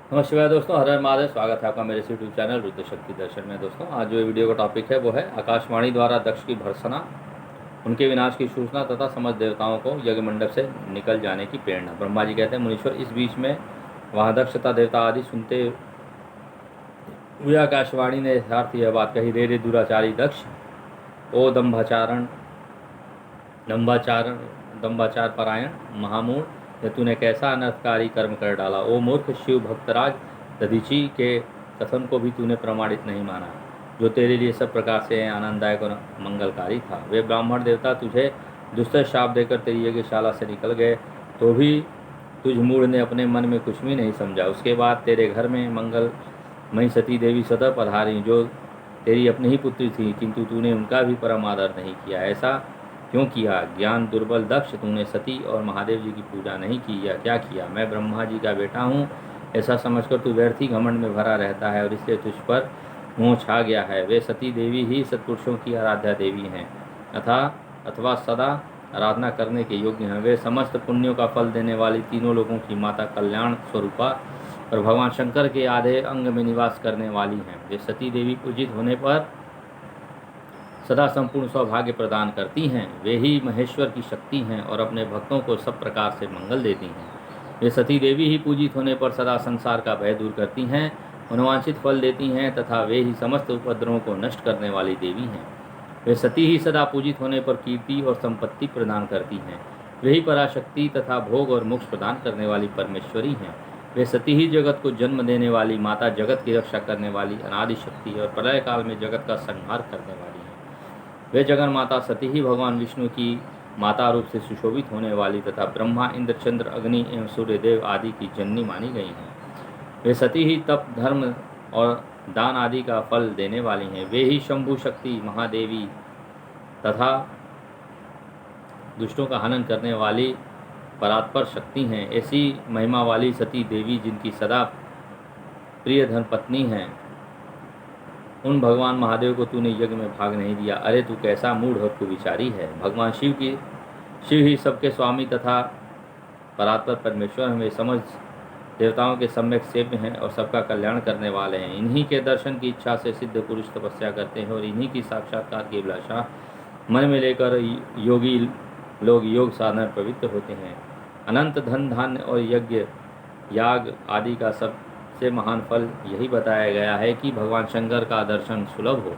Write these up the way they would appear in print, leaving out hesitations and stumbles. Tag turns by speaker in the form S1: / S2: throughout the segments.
S1: नमस्कार दोस्तों, हर हर महादेव। स्वागत है आपका मेरे यूट्यूब चैनल रुद्र शक्ति दर्शन में। दोस्तों, आज जो वीडियो का टॉपिक है वो है आकाशवाणी द्वारा दक्ष की भर्त्सना, उनके विनाश की सूचना तथा समस्त देवताओं को यज्ञ मंडप से निकल जाने की प्रेरणा। ब्रह्मा जी कहते हैं, मुनीश्वर इस बीच में वहाँ दक्ष तथा देवता आदि सुनते हुए आकाशवाणी ने यथार्थ यह बात कही, रे रे दुराचारी दक्ष, ओ दम्भाचारण दम्भाचार परायण महामूढ़, यह तूने कैसा अनर्थकारी कर्म कर डाला। ओ मूर्ख शिव भक्तराज, दधीची के कथन को भी तूने प्रमाणित नहीं माना, जो तेरे लिए सब प्रकार से आनंददायक और मंगलकारी था। वे ब्राह्मण देवता तुझे दुस्तर शाप देकर तेरी यज्ञशाला से निकल गए, तो भी तुझ मूढ़ ने अपने मन में कुछ भी नहीं समझा। उसके बाद तेरे घर में मंगलमयी सती देवी सदा पधारी, जो तेरी अपनी ही पुत्री थी, किंतु तूने उनका भी परम आदर नहीं किया। ऐसा क्यों किया? ज्ञान दुर्बल दक्ष, तूने सती और महादेव जी की पूजा नहीं की या क्या किया? मैं ब्रह्मा जी का बेटा हूँ, ऐसा समझकर तू व्यर्थी घमंड में भरा रहता है और इसलिए तुझ पर मोह छा गया है। वे सती देवी ही सत्पुरुषों की आराध्या देवी हैं अथवा सदा आराधना करने के योग्य हैं। वे समस्त पुण्यों का फल देने वाली तीनों लोगों की माता कल्याण स्वरूपा और भगवान शंकर के आधे अंग में निवास करने वाली हैं। वे सती देवी पूजित होने पर सदा संपूर्ण सौभाग्य प्रदान करती हैं। वे ही महेश्वर की शक्ति हैं और अपने भक्तों को सब प्रकार से मंगल देती हैं। वे सती देवी ही पूजित होने पर सदा संसार का भय दूर करती हैं, मनोवांछित फल देती हैं तथा वे ही समस्त उपद्रवों को नष्ट करने वाली देवी हैं। वे सती ही सदा पूजित होने पर कीर्ति और संपत्ति प्रदान करती हैं। वे ही पराशक्ति तथा भोग और मोक्ष प्रदान करने वाली परमेश्वरी हैं। वे सती ही जगत को जन्म देने वाली माता, जगत की रक्षा करने वाली अनादि शक्ति और प्रलय काल में जगत का संहार करने वाली हैं। वे जगन माता सती ही भगवान विष्णु की माता रूप से सुशोभित होने वाली तथा ब्रह्मा, इंद्र, चंद्र, अग्नि एवं सूर्यदेव आदि की जननी मानी गई हैं। वे सती ही तप, धर्म और दान आदि का फल देने वाली हैं। वे ही शंभु शक्ति, महादेवी तथा दुष्टों का हनन करने वाली परात्पर शक्ति हैं। ऐसी महिमा वाली सती देवी, जिनकी सदा प्रिय धन पत्नी हैं, उन भगवान महादेव को तूने यज्ञ में भाग नहीं दिया। अरे तू कैसा मूढ़ और कुविचारी है। भगवान शिव ही सबके स्वामी तथा परात्पर परमेश्वर हैं। वे समझ देवताओं के सम्यक सेव्य हैं और सबका कल्याण करने वाले हैं। इन्हीं के दर्शन की इच्छा से सिद्ध पुरुष तपस्या करते हैं और इन्हीं की साक्षात्कार की अभिलाषा मन में लेकर योगी लोग योग साधना प्रवृत्त होते हैं। अनंत धन, धान्य और यज्ञ याग आदि का सबसे महान फल यही बताया गया है कि भगवान शंकर का दर्शन सुलभ हो।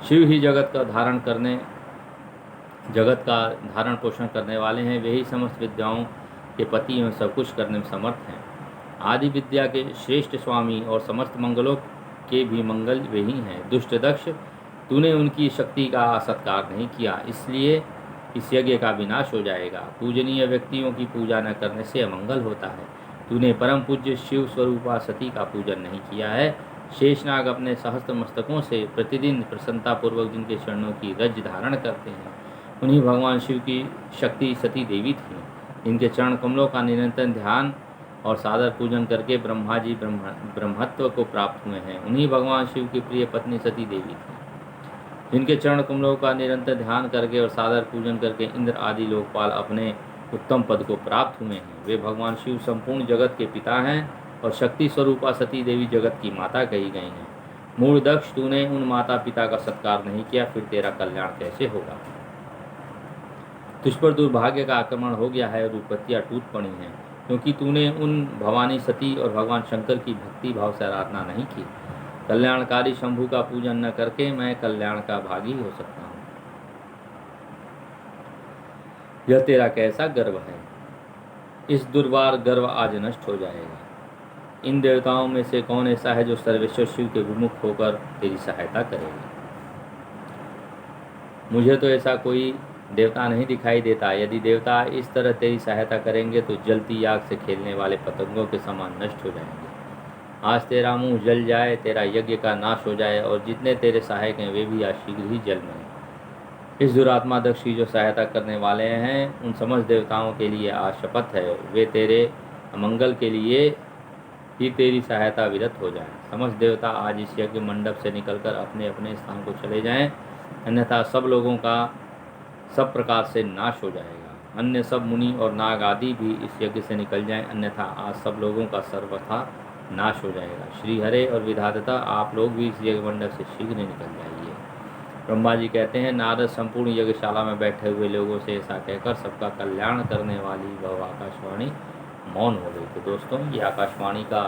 S1: शिव ही जगत का धारण पोषण करने वाले हैं। वे ही समस्त विद्याओं के पति एवं सब कुछ करने में समर्थ हैं। आदि विद्या के श्रेष्ठ स्वामी और समस्त मंगलों के भी मंगल वे ही हैं। दुष्ट दक्ष, तूने उनकी शक्ति का सत्कार नहीं किया, इसलिए इस यज्ञ का विनाश हो जाएगा। पूजनीय व्यक्तियों की पूजा न करने से अमंगल होता है। तूने परम पूज्य शिव स्वरूपा सती का पूजन नहीं किया है। शेषनाग अपने सहस्त्र मस्तकों से प्रतिदिन प्रसन्नतापूर्वक जिनके चरणों की रज धारण करते हैं, उन्हीं भगवान शिव की शक्ति सती देवी थी। इनके चरण कमलों का निरंतर ध्यान और सादर पूजन करके ब्रह्मा जी ब्रह्मत्व को प्राप्त हुए हैं। उन्हीं भगवान शिव की प्रिय पत्नी सती देवी थी, जिनके चरण कमलों का निरंतर ध्यान करके और सादर पूजन करके इंद्र आदि लोकपाल अपने उत्तम पद को प्राप्त हुए हैं। वे भगवान शिव संपूर्ण जगत के पिता हैं और शक्ति स्वरूपा सती देवी जगत की माता कही गई हैं। मूढ़ दक्ष, तूने उन माता पिता का सत्कार नहीं किया, फिर तेरा कल्याण कैसे होगा? तुझ पर दुर्भाग्य का आक्रमण हो गया है और विपत्तियाँ टूट पड़ी हैं, क्योंकि तूने उन भवानी सती और भगवान शंकर की भक्ति भाव से आराधना नहीं की। कल्याणकारी शंभु का पूजन न करके मैं कल्याण का भागी हो सकता हूँ। यह तेरा कैसा गर्व है? इस दुर्वार गर्व आज नष्ट हो जाएगा। इन देवताओं में से कौन ऐसा है जो सर्वेश्वर शिव के विमुख होकर तेरी सहायता करेगा? मुझे तो ऐसा कोई देवता नहीं दिखाई देता। यदि देवता इस तरह तेरी सहायता करेंगे तो जलती आग से खेलने वाले पतंगों के समान नष्ट हो जाएंगे। आज तेरा मुंह जल जाए, तेरा यज्ञ का नाश हो जाए और जितने तेरे सहायक हैं वे भी आज शीघ्र ही जल मरें। इस दुरात्मा दक्ष की जो सहायता करने वाले हैं, उन समस्त देवताओं के लिए आज शपथ है, वे तेरे अमंगल के लिए ही तेरी सहायता विरत हो जाए। समस्त देवता आज इस यज्ञ मंडप से निकलकर अपने अपने स्थान को चले जाएं, अन्यथा सब लोगों का सब प्रकार से नाश हो जाएगा। अन्य सब मुनि और नाग आदि भी इस यज्ञ से निकल जाएं, अन्यथा आज सब लोगों का सर्वथा नाश हो जाएगा। श्री हरे और विधाता आप लोग भी इस यज्ञमंडल से शीघ्र निकल जाइए। ब्रह्मा जी कहते हैं, नारद संपूर्ण यज्ञशाला में बैठे हुए लोगों से ऐसा कहकर सबका कल्याण करने वाली वह आकाशवाणी मौन हो गई। तो दोस्तों, ये आकाशवाणी का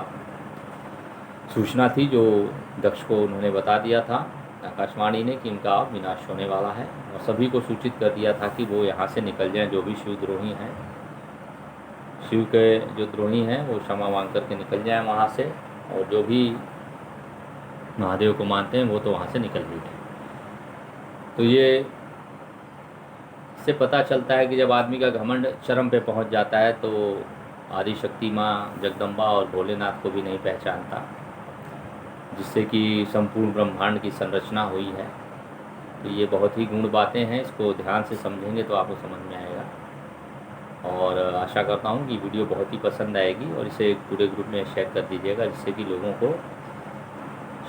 S1: सूचना थी जो दक्ष को उन्होंने बता दिया था आकाशवाणी ने कि इनका अब विनाश होने वाला है, और सभी को सूचित कर दिया था कि वो यहाँ से निकल जाएं। जो भी शिवद्रोही हैं, शिव के जो द्रोही हैं, वो क्षमा मांग करके निकल जाएं वहाँ से, और जो भी महादेव को मानते हैं वो तो वहाँ से निकल भी गए। तो ये इससे पता चलता है कि जब आदमी का घमंड चरम पे पहुँच जाता है तो आदिशक्ति माँ जगदम्बा और भोलेनाथ को भी नहीं पहचानता, जिससे कि संपूर्ण ब्रह्मांड की संरचना हुई है। तो ये बहुत ही गूढ़ बातें हैं, इसको ध्यान से समझेंगे तो आपको समझ में आएगा। और आशा करता हूँ कि वीडियो बहुत ही पसंद आएगी, और इसे पूरे ग्रुप में शेयर कर दीजिएगा, जिससे कि लोगों को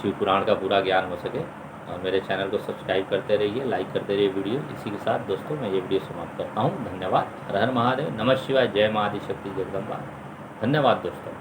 S1: शिव पुराण का पूरा ज्ञान हो सके। और मेरे चैनल को सब्सक्राइब करते रहिए, लाइक करते रहिए वीडियो। इसी के साथ दोस्तों मैं ये वीडियो समाप्त करता हूँ। धन्यवाद। हर हर महादेव, नमः शिवाय, जय माँ आदिशक्ति जगदम्बा। धन्यवाद दोस्तों।